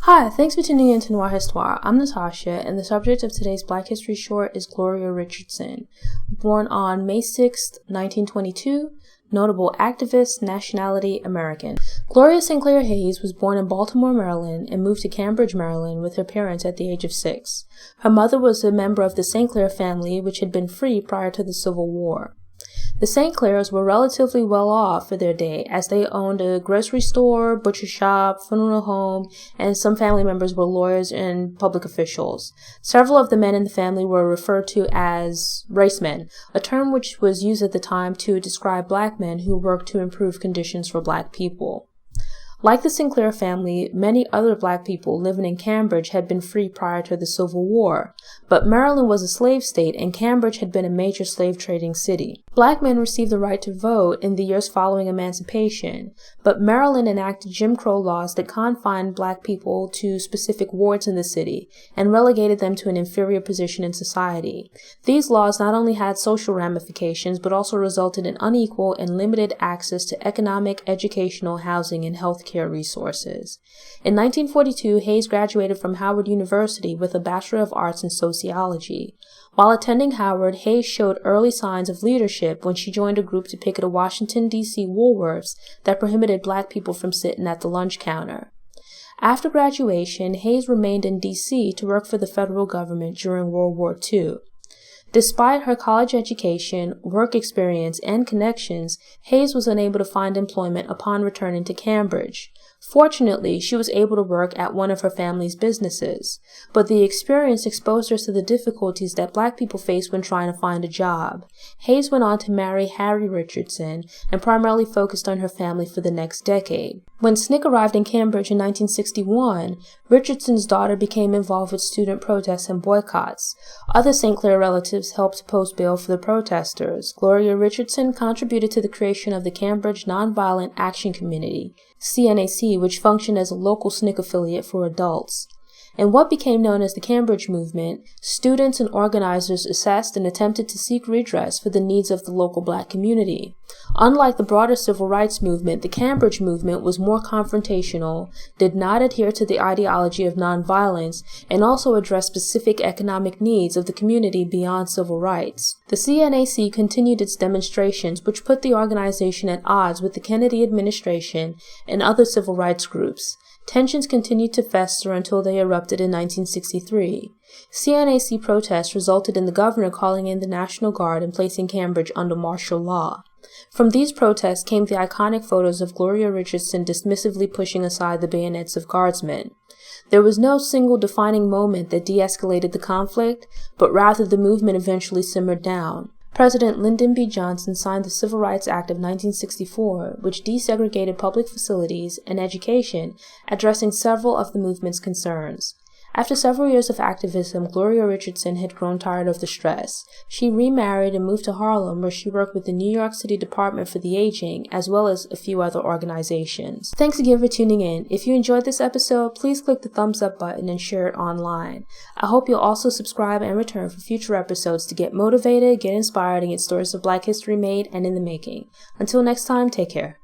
Hi, thanks for tuning in to Noir Histoire. I'm Natasha, and the subject of today's Black History Short is Gloria Richardson. Born on May 6, 1922, notable activist, nationality, American. Gloria Sinclair Hayes was born in Baltimore, Maryland, and moved to Cambridge, Maryland with her parents at the age of 6. Her mother was a member of the Sinclair family, which had been free prior to the Civil War. The St. Clairs were relatively well off for their day, as they owned a grocery store, butcher shop, funeral home, and some family members were lawyers and public officials. Several of the men in the family were referred to as racemen, a term which was used at the time to describe black men who worked to improve conditions for black people. Like the Sinclair family, many other black people living in Cambridge had been free prior to the Civil War, but Maryland was a slave state and Cambridge had been a major slave trading city. Black men received the right to vote in the years following emancipation, but Maryland enacted Jim Crow laws that confined black people to specific wards in the city and relegated them to an inferior position in society. These laws not only had social ramifications, but also resulted in unequal and limited access to economic, educational, housing, and health care resources. In 1942, Hayes graduated from Howard University with a Bachelor of Arts in Sociology. While attending Howard, Hayes showed early signs of leadership when she joined a group to picket a Washington, D.C. Woolworths that prohibited black people from sitting at the lunch counter. After graduation, Hayes remained in D.C. to work for the federal government during World War II. Despite her college education, work experience, and connections, Hayes was unable to find employment upon returning to Cambridge. Fortunately, she was able to work at one of her family's businesses, but the experience exposed her to the difficulties that black people face when trying to find a job. Hayes went on to marry Harry Richardson and primarily focused on her family for the next decade. When SNCC arrived in Cambridge in 1961, Richardson's daughter became involved with student protests and boycotts. Other St. Clair relatives helped post bail for the protesters. Gloria Richardson contributed to the creation of the Cambridge Nonviolent Action Committee, CNAC, which functioned as a local SNCC affiliate for adults. In what became known as the Cambridge Movement, students and organizers assessed and attempted to seek redress for the needs of the local black community. Unlike the broader civil rights movement, the Cambridge Movement was more confrontational, did not adhere to the ideology of nonviolence, and also addressed specific economic needs of the community beyond civil rights. The CNAC continued its demonstrations, which put the organization at odds with the Kennedy administration and other civil rights groups. Tensions continued to fester until they erupted in 1963. CNAC protests resulted in the governor calling in the National Guard and placing Cambridge under martial law. From these protests came the iconic photos of Gloria Richardson dismissively pushing aside the bayonets of guardsmen. There was no single defining moment that de-escalated the conflict, but rather the movement eventually simmered down. President Lyndon B. Johnson signed the Civil Rights Act of 1964, which desegregated public facilities and education, addressing several of the movement's concerns. After several years of activism, Gloria Richardson had grown tired of the stress. She remarried and moved to Harlem, where she worked with the New York City Department for the Aging, as well as a few other organizations. Thanks again for tuning in. If you enjoyed this episode, please click the thumbs up button and share it online. I hope you'll also subscribe and return for future episodes to get motivated, get inspired, and get stories of Black history made and in the making. Until next time, take care.